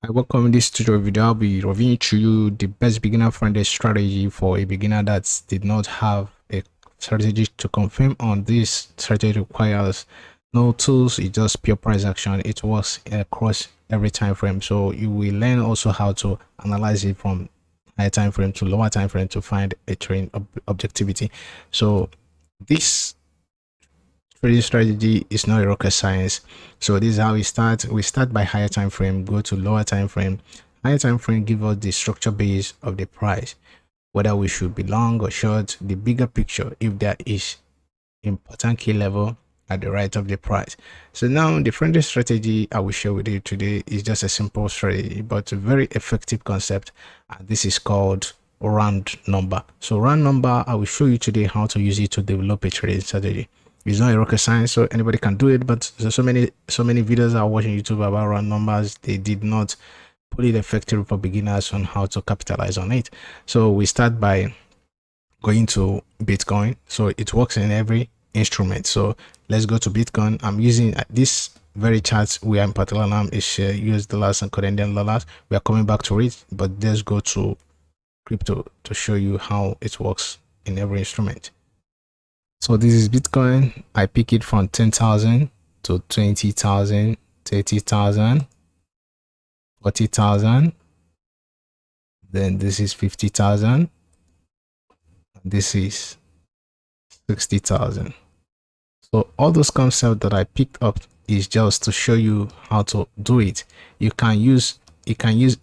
Hi, welcome in this tutorial video. I'll be reviewing to you the best beginner friendly strategy for a beginner that did not have a strategy to confirm on. This strategy requires no tools, it's just pure price action. It works across every time frame, so you will learn also how to analyze it from higher time frame to lower time frame to find a trend objectivity. So this trading strategy is not a rocket science. So this is how we start by higher time frame, go to lower time frame. Higher time frame give us the structure base of the price, whether we should be long or short, the bigger picture, if there is important key level at the right of the price. So now the friendly strategy I will share with you today is just a simple strategy but a very effective concept, and this is called round number. So round number, I will show you today how to use it to develop a trading strategy. It's not a rocket science, so anybody can do it, but there's so many videos I watch on YouTube about round numbers. They did not put it effective for beginners on how to capitalize on it. So we start by going to Bitcoin. So it works in every instrument. So let's go to Bitcoin. I'm using this very chart we are in particular now is US dollars and Canadian dollars. We are coming back to it, but let's go to crypto to show you how it works in every instrument. So this is Bitcoin. I pick it from 10,000 to 20,000, 30,000, 40,000. Then this is 50,000. This is 60,000. So all those concepts that I picked up is just to show you how to do it. You can use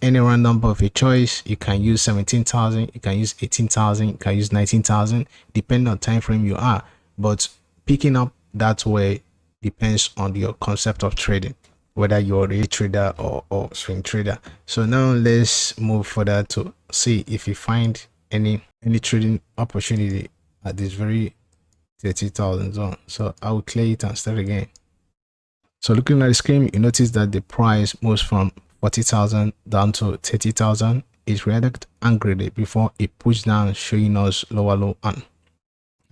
any random number of your choice. You can use 17,000, you can use 18,000, you can use 19,000, depending on time frame you are. But picking up that way depends on your concept of trading, whether you're a trader or swing trader. So now let's move further to see if you find any trading opportunity at this very 30,000 zone. So I will clear it and start again. So looking at the screen, you notice that the price moves from 40,000 down to 30,000. It reacted angrily before it pushed down, showing us lower low and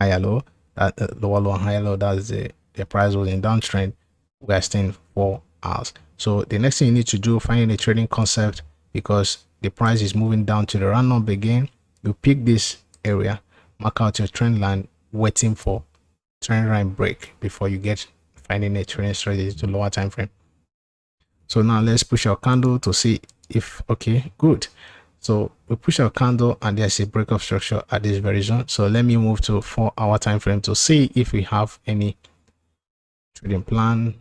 higher low. That lower low and higher low, that's the price was in downtrend. We are staying 4 hours. So the next thing you need to do, finding a trading concept, because the price is moving down to the round number again. You pick this area, mark out your trend line, waiting for trend line break before you get finding a trading strategy to lower time frame. So now let's push our candle to see if okay, good. So we push our candle and there's a break of structure at this very zone. So let me move to 4-hour time frame to see if we have any trading plan.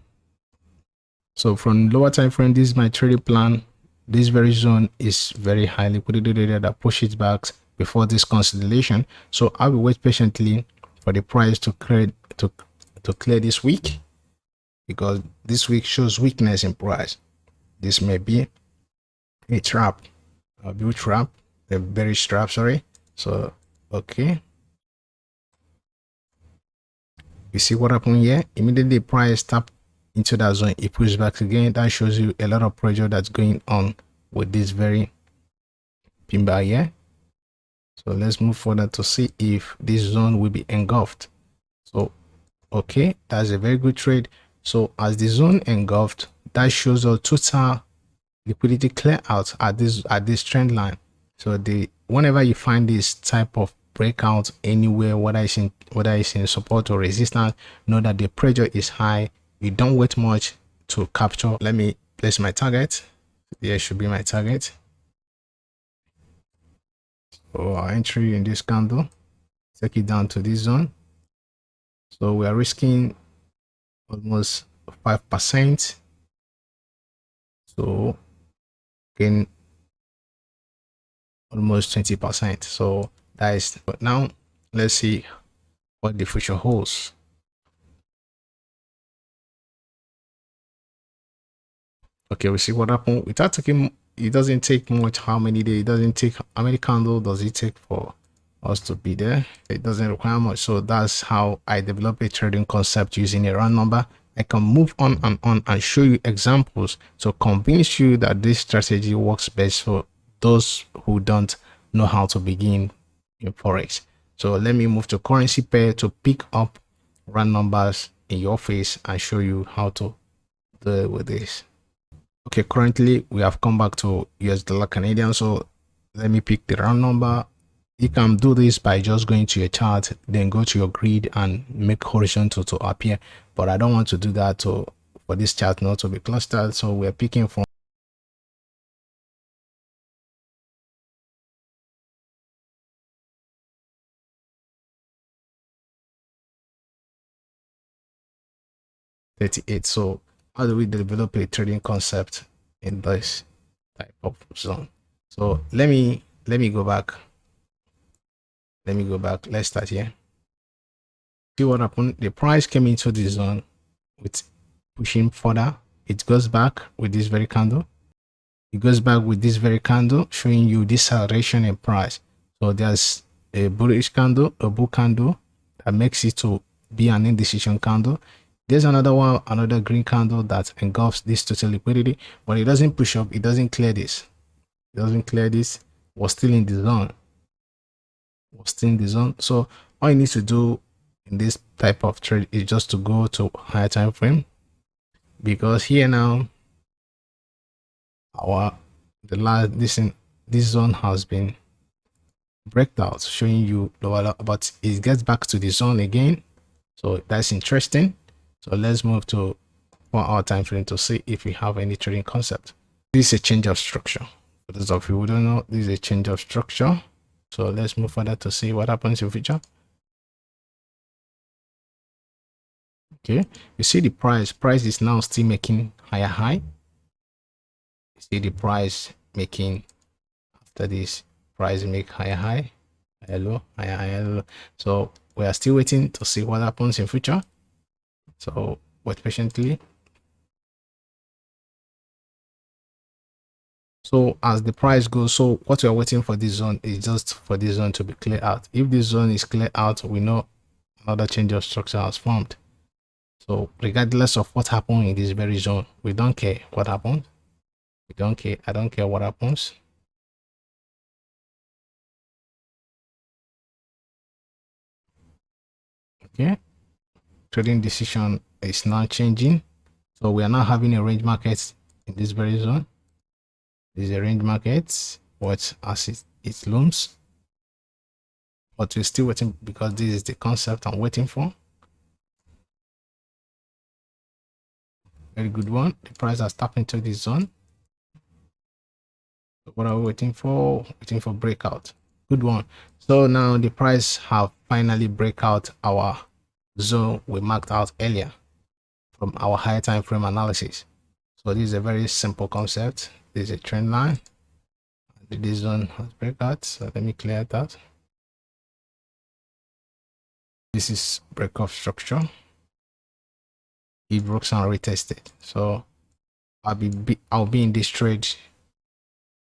So from lower time frame, this is my trading plan. This very zone is very high liquidity data that pushes back before this consolidation. So I will wait patiently for the price to clear this week, because this week shows weakness in price. This may be a trap, a bull trap, a bearish trap, sorry. So okay, you see what happened here? Immediately price tap into that zone, it pushes back again. That shows you a lot of pressure that's going on with this very pin bar here. So let's move further to see if this zone will be engulfed. So okay, that's a very good trade. So as the zone engulfed, that shows a total liquidity clear out at this trend line. So whenever you find this type of breakout anywhere, whether it's in support or resistance, know that the pressure is high. You don't wait much to capture. Let me place my target. Here should be my target. So our entry in this candle, take it down to this zone. So we are risking almost 5%. So gain almost 20%. So that is, but now let's see what the future holds. Okay, we see what happened without taking, it doesn't take much. How many days? It doesn't take, how many candles does it take for us to be there? It doesn't require much. So that's how I develop a trading concept using a round number. I can move on and show you examples to convince you that this strategy works best for those who don't know how to begin in forex. So let me move to currency pair to pick up round numbers in your face and show you how to deal with this. Okay, currently we have come back to US dollar Canadian. So let me pick the round number. You can do this by just going to your chart, then go to your grid and make horizontal to appear. But I don't want to do that for this chart not to be clustered. So we're picking from $38. So how do we develop a trading concept in this type of zone? So let me go back. Let me go back. Let's start here. See what happened? The price came into the zone with pushing further. It goes back with this very candle. It goes back with this very candle, showing you deceleration in price. So there's a bullish candle, a bull candle that makes it to be an indecision candle. There's another one, another green candle that engulfs this total liquidity, but it doesn't push up. It doesn't clear this. It doesn't clear this. We're still in the zone. We're still in the zone. So all you need to do in this type of trade is just to go to higher time frame, because here now this zone has been breaked out, showing you lower, but it gets back to the zone again. So that's interesting. So let's move to 1 hour time frame to see if we have any trading concept. This is a change of structure. For those of you who don't know, this is a change of structure. So let's move further to see what happens in future. Okay, you see the price is now still making higher high. You see the price making, after this price make higher high, higher low, higher higher low. So we are still waiting to see what happens in future. So wait patiently. So as the price goes, so what we are waiting for this zone is just for this zone to be cleared out. If this zone is cleared out, we know another change of structure has formed. So regardless of what happened in this very zone, we don't care what happens. We don't care. I don't care what happens. Okay, trading decision is now changing. So we are now having a range market in this very zone. This is a range market, but as it looms, but we're still waiting because this is the concept I'm waiting for. Very good one. The price has tapped into this zone. So what are we waiting for? Waiting for breakout. Good one. So now the price have finally break out our zone we marked out earlier from our higher time frame analysis. So this is a very simple concept. This is a trend line. This zone has breakout. So let me clear it out. This is breakout structure. It broke and retested. So I'll be in this trade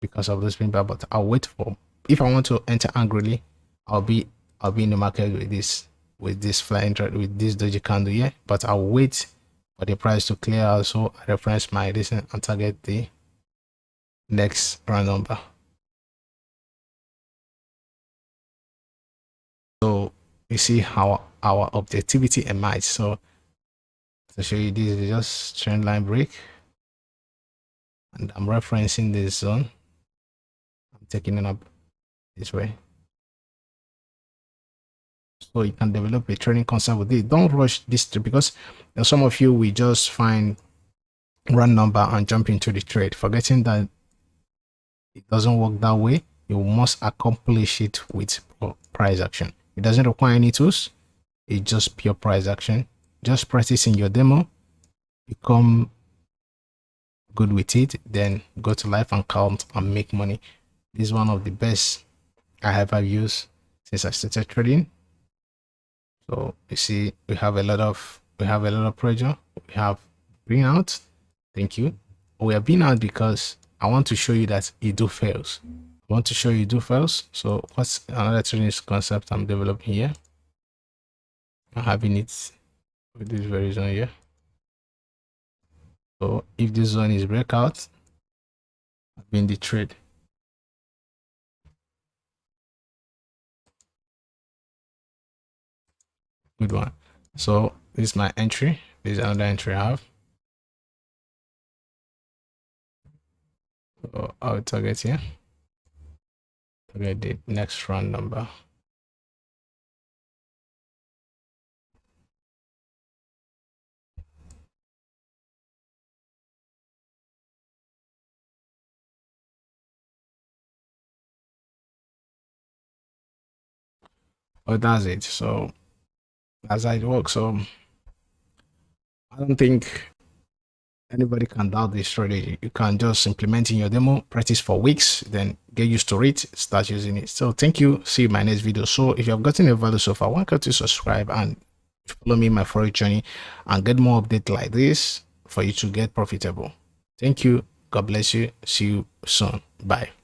because of this pin bar, but I'll wait for, if I want to enter angrily, I'll be in the market with this flying trade, with this doji candle here, but I'll wait for the price to clear out, so I reference my listen and target the next round number. So you see how our objectivity emerges. So to show you, this is just trend line break, and I'm referencing this zone. I'm taking it up this way, so you can develop a trading concept with it. Don't rush this because some of you will just find run number and jump into the trade, forgetting that it doesn't work that way. You must accomplish it with price action. It doesn't require any tools. It's just pure price action. Just practice in your demo, become good with it, then go to live account and make money. This is one of the best I have ever used since I started trading. So you see, we have a lot of pressure. We have bring out. Thank you. We are being out because I want to show you that it do fails. I want to show you do fails. So what's another trading concept I'm developing here? I'm having it with this very zone here. So if this zone is breakout, I've been the trade. Good one. So this is my entry. This is another entry I have. So I'll target here. Target the next round number. Oh, that's it. So that's how it works. So I don't think anybody can doubt this strategy. You can just implement in your demo, practice for weeks, then get used to it, start using it. So thank you. See you in my next video. So if you have gotten a value so far, why can't you subscribe and follow me in my forex journey and get more updates like this for you to get profitable. Thank you. God bless you. See you soon. Bye.